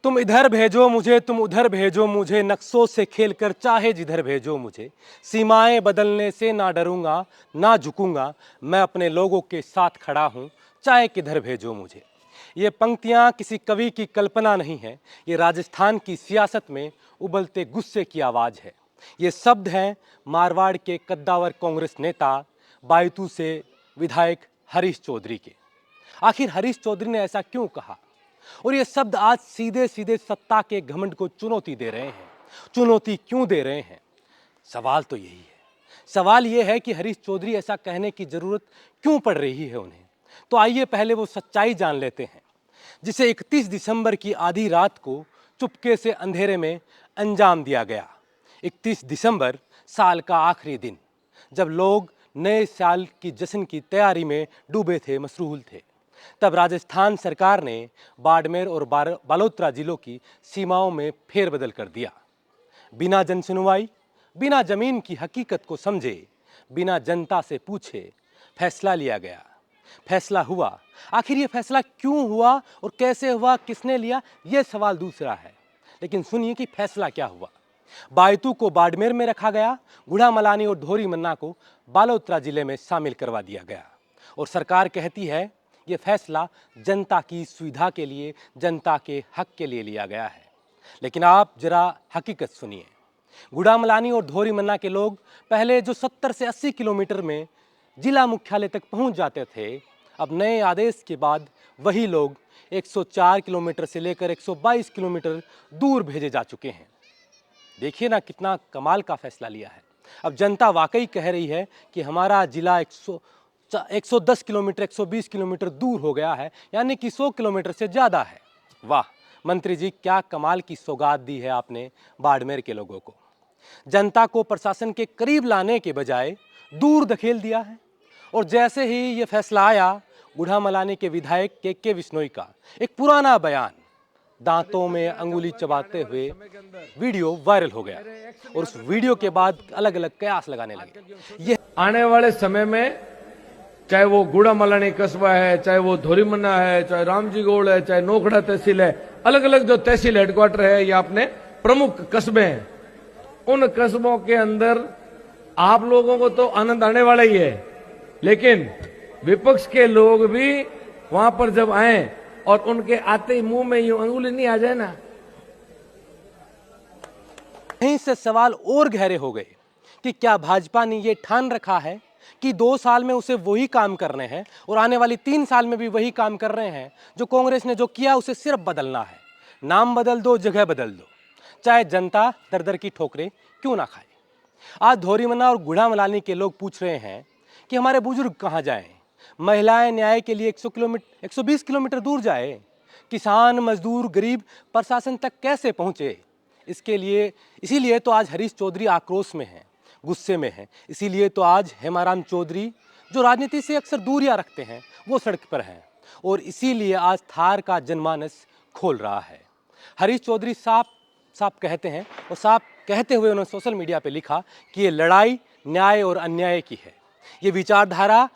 तुम इधर भेजो मुझे, तुम उधर भेजो मुझे, नक्शों से खेलकर चाहे जिधर भेजो मुझे। सीमाएं बदलने से ना डरूंगा, ना झुकूंगा, मैं अपने लोगों के साथ खड़ा हूं, चाहे किधर भेजो मुझे। ये पंक्तियां किसी कवि की कल्पना नहीं है, ये राजस्थान की सियासत में उबलते गुस्से की आवाज है। ये शब्द हैं मारवाड़ के कद्दावर कांग्रेस नेता बायतू से विधायक हरीश चौधरी के। आखिर हरीश चौधरी ने ऐसा क्यों कहा, और ये शब्द आज सीधे सीधे सत्ता के घमंड को चुनौती दे रहे हैं। चुनौती क्यों दे रहे हैं? सवाल तो यही है। सवाल यह है कि हरीश चौधरी ऐसा कहने की जरूरत क्यों पड़ रही है उन्हें। तो आइए पहले वो सच्चाई जान लेते हैं जिसे 31 दिसंबर की आधी रात को चुपके से अंधेरे में अंजाम दिया गया। 31 दिसंबर साल का आखिरी दिन, जब लोग नए साल की जश्न की तैयारी में डूबे थे, मशगूल थे, तब राजस्थान सरकार ने बाड़मेर और बालोतरा जिलों की सीमाओं में फेरबदल कर दिया। बिना जनसुनवाई, बिना जमीन की हकीकत को समझे, बिना जनता से पूछे फैसला लिया गया। फैसला हुआ। आखिर ये फैसला क्यों हुआ और कैसे हुआ, किसने लिया, ये सवाल दूसरा है। लेकिन सुनिए कि फैसला क्या हुआ। बायतू को बाड़मेर में रखा गया, गुड़ामलानी और धोरी मन्ना को बालोतरा जिले में शामिल करवा दिया गया। और सरकार कहती है ये फैसला जनता की सुविधा के लिए, जनता के हक के लिए लिया गया है। लेकिन आप जरा हकीकत सुनिए। गुड़ामलानी और धोरी मन्ना के लोग पहले जो 70 से 80 किलोमीटर में जिला मुख्यालय तक पहुंच जाते थे, अब नए आदेश के बाद वही लोग 104 किलोमीटर से लेकर 122 किलोमीटर दूर भेजे जा चुके हैं। देखिए ना कितना कमाल का फैसला लिया है। अब जनता वाकई कह रही है कि हमारा जिला 110 किलोमीटर, 120 किलोमीटर दूर हो गया है, यानी कि 100 किलोमीटर से ज़्यादा है। वाह मंत्री जी, क्या कमाल की सौगात दी है आपने बाड़मेर के लोगों को। जनता को प्रशासन के करीब लाने के बजाय दूर धकेल दिया है। और जैसे ही ये फैसला आया, गुड़ामलानी के विधायक के विश्नोई का एक पुराना बयान दांतों में अंगुली चबाते हुए वीडियो वायरल हो गया, और उस वीडियो के बाद अलग अलग कयास लगाने लगे। ये आने वाले समय में चाहे वो गुड़ामलानी कस्बा है, चाहे वो धोरीमन्ना है, चाहे रामजीगोड़ है, चाहे नोखड़ा तहसील है, अलग अलग जो तहसील हेडक्वार्टर है या अपने प्रमुख कस्बे हैं, उन कस्बों के अंदर आप लोगों को तो आनंद आने वाला ही है, लेकिन विपक्ष के लोग भी वहां पर जब आए और उनके आते ही मुंह में यूं अंगुली नहीं आ जाए ना, यहीं से सवाल और गहरे हो गए कि क्या भाजपा ने ये ठान रखा है कि 2 साल में उसे वही काम करने हैं और आने वाली 3 साल में भी वही काम कर रहे हैं जो कांग्रेस ने जो किया उसे सिर्फ बदलना है। नाम बदल दो, जगह बदल दो, चाहे जनता दर दर की ठोकरें क्यों ना खाए। आज धोरीमन्ना और गुड़ामलानी के लोग पूछ रहे हैं कि हमारे बुजुर्ग कहाँ जाएं, महिलाएं न्याय के लिए 120 किलोमीटर दूर जाए, किसान, मजदूर, गरीब प्रशासन तक कैसे पहुंचे। इसीलिए तो आज हरीश चौधरी आक्रोश में हैं, गुस्से में हैं। इसीलिए तो आज हेमाराम चौधरी, जो राजनीति से अक्सर दूरियां रखते हैं, वो सड़क पर हैं। और इसीलिए आज थार का जनमानस खोल रहा है। हरीश चौधरी साफ साफ कहते हैं, और साफ कहते हुए उन्होंने सोशल मीडिया पे लिखा कि ये लड़ाई न्याय और अन्याय की है। ये विचारधारा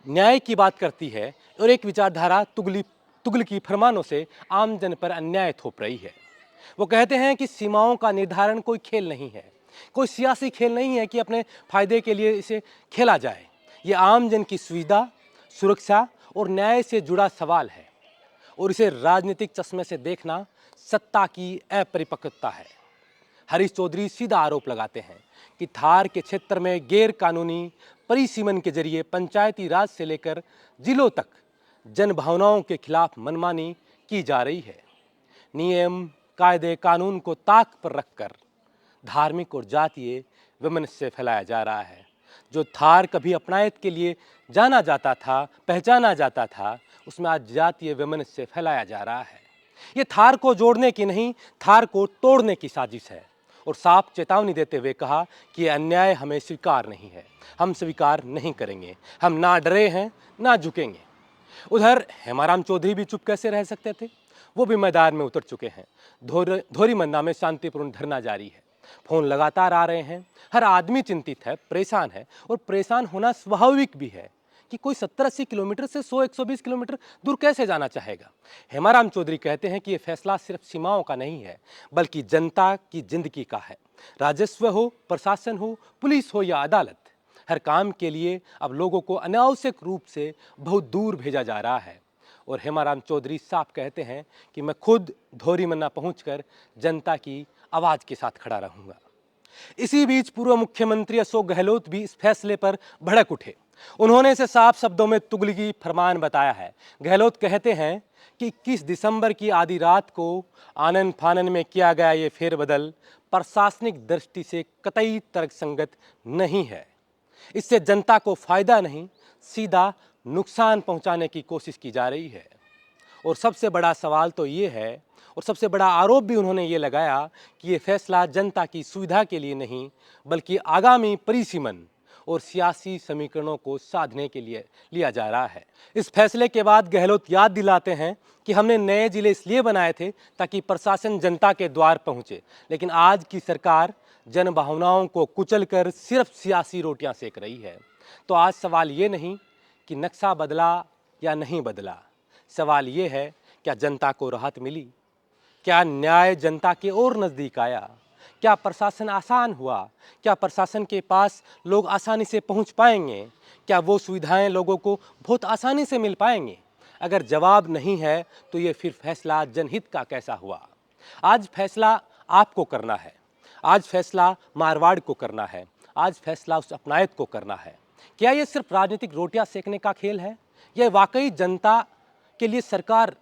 न्याय की बात करती है और एक विचारधारा तुगलकी फरमानों से आम जन पर अन्याय थोप रही है। वो कहते हैं कि सीमाओं का निर्धारण कोई खेल नहीं है, कोई सियासी खेल नहीं है कि अपने फायदे के लिए इसे खेला जाए। ये आम जन की सुविधा, सुरक्षा और न्याय से जुड़ा सवाल है, और इसे राजनीतिक चश्मे से देखना सत्ता की अपरिपक्वता है। हरीश चौधरी सीधा आरोप लगाते हैं कि थार के क्षेत्र में गैर कानूनी परिसीमन के जरिए पंचायती राज से लेकर जिलों तक जन भावनाओं के खिलाफ मनमानी की जा रही है। नियम, कायदे, कानून को ताक पर रखकर धार्मिक और जातीय वैमनस्य फैलाया जा रहा है। जो थार कभी अपनायत के लिए जाना जाता था, पहचाना जाता था, उसमें आज जातीय वैमनस्य फैलाया जा रहा है। ये थार को जोड़ने की नहीं, थार को तोड़ने की साजिश है। और साफ चेतावनी देते हुए कहा कि अन्याय हमें स्वीकार नहीं है, हम स्वीकार नहीं करेंगे, हम ना डरे हैं ना झुकेंगे। उधर हेमाराम चौधरी भी चुप कैसे रह सकते थे, वो भी मैदान में उतर चुके हैं। धोरीमन्ना में शांतिपूर्ण धरना जारी है, फोन लगातार आ रहे हैं, हर आदमी चिंतित है, परेशान है, और परेशान होना स्वाभाविक भी है कि कोई 70-80 किलोमीटर से 100-120 किलोमीटर दूर कैसे जाना चाहेगा। हेमाराम चौधरी कहते हैं कि ये फैसला सिर्फ सीमाओं का नहीं है, बल्कि जनता की जिंदगी का है। राजस्व हो, प्रशासन हो, पुलिस हो या अदालत, हर काम के लिए अब लोगों को अनावश्यक रूप से बहुत दूर भेजा जा रहा है। और हेमाराम चौधरी साफ कहते हैं कि मैं खुद धोरीमन्ना पहुंचकर जनता की आवाज के साथ खड़ा रहूंगा। इसी बीच पूर्व मुख्यमंत्री अशोक गहलोत भी इस फैसले पर भड़क उठे। उन्होंने इसे साफ शब्दों में तुगलकी फरमान बताया है। गहलोत कहते हैं कि 21 दिसंबर की आधी रात को आनन फानन में किया गया ये फेरबदल प्रशासनिक दृष्टि से कतई तर्कसंगत नहीं है। इससे जनता को फायदा नहीं, सीधा नुकसान पहुंचाने की कोशिश की जा रही है। और सबसे बड़ा सवाल तो ये है, और सबसे बड़ा आरोप भी उन्होंने ये लगाया कि ये फैसला जनता की सुविधा के लिए नहीं, बल्कि आगामी परिसीमन और सियासी समीकरणों को साधने के लिए लिया जा रहा है। इस फैसले के बाद गहलोत याद दिलाते हैं कि हमने नए जिले इसलिए बनाए थे ताकि प्रशासन जनता के द्वार पहुंचे, लेकिन आज की सरकार जन भावनाओं को कुचलकर सिर्फ सियासी रोटियां सेक रही है। तो आज सवाल ये नहीं कि नक्शा बदला या नहीं बदला, सवाल ये है क्या जनता को राहत मिली, क्या न्याय जनता के और नज़दीक आया, क्या प्रशासन आसान हुआ, क्या प्रशासन के पास लोग आसानी से पहुंच पाएंगे, क्या वो सुविधाएं लोगों को बहुत आसानी से मिल पाएंगे। अगर जवाब नहीं है तो ये फिर फैसला जनहित का कैसा हुआ। आज फैसला आपको करना है, आज फैसला मारवाड़ को करना है, आज फैसला उस अपनायत को करना है। क्या ये सिर्फ राजनीतिक रोटियां सेकने का खेल है, यह वाकई जनता के लिए सरकार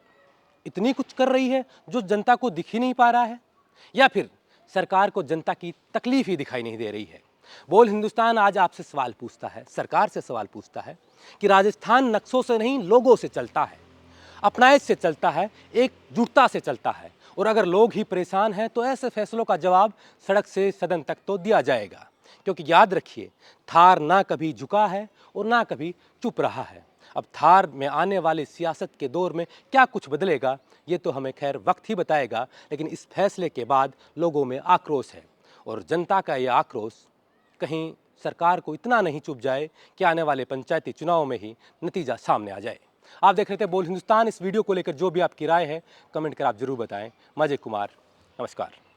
इतनी कुछ कर रही है जो जनता को दिख ही नहीं पा रहा है, या फिर सरकार को जनता की तकलीफ ही दिखाई नहीं दे रही है। बोल हिंदुस्तान आज आपसे सवाल पूछता है, सरकार से सवाल पूछता है कि राजस्थान नक्शों से नहीं लोगों से चलता है, अपनायत से चलता है, एकजुटता से चलता है। और अगर लोग ही परेशान हैं तो ऐसे फैसलों का जवाब सड़क से सदन तक तो दिया जाएगा। क्योंकि याद रखिए, थार ना कभी झुका है और ना कभी चुप रहा है। अब थार में आने वाले सियासत के दौर में क्या कुछ बदलेगा ये तो हमें खैर वक्त ही बताएगा, लेकिन इस फैसले के बाद लोगों में आक्रोश है। और जनता का ये आक्रोश कहीं सरकार को इतना नहीं चुप जाए कि आने वाले पंचायती चुनाव में ही नतीजा सामने आ जाए। आप देख रहे थे बोल हिंदुस्तान। इस वीडियो को लेकर जो भी आपकी राय है कमेंट कर आप जरूर बताएं। मैं अजय कुमार, नमस्कार।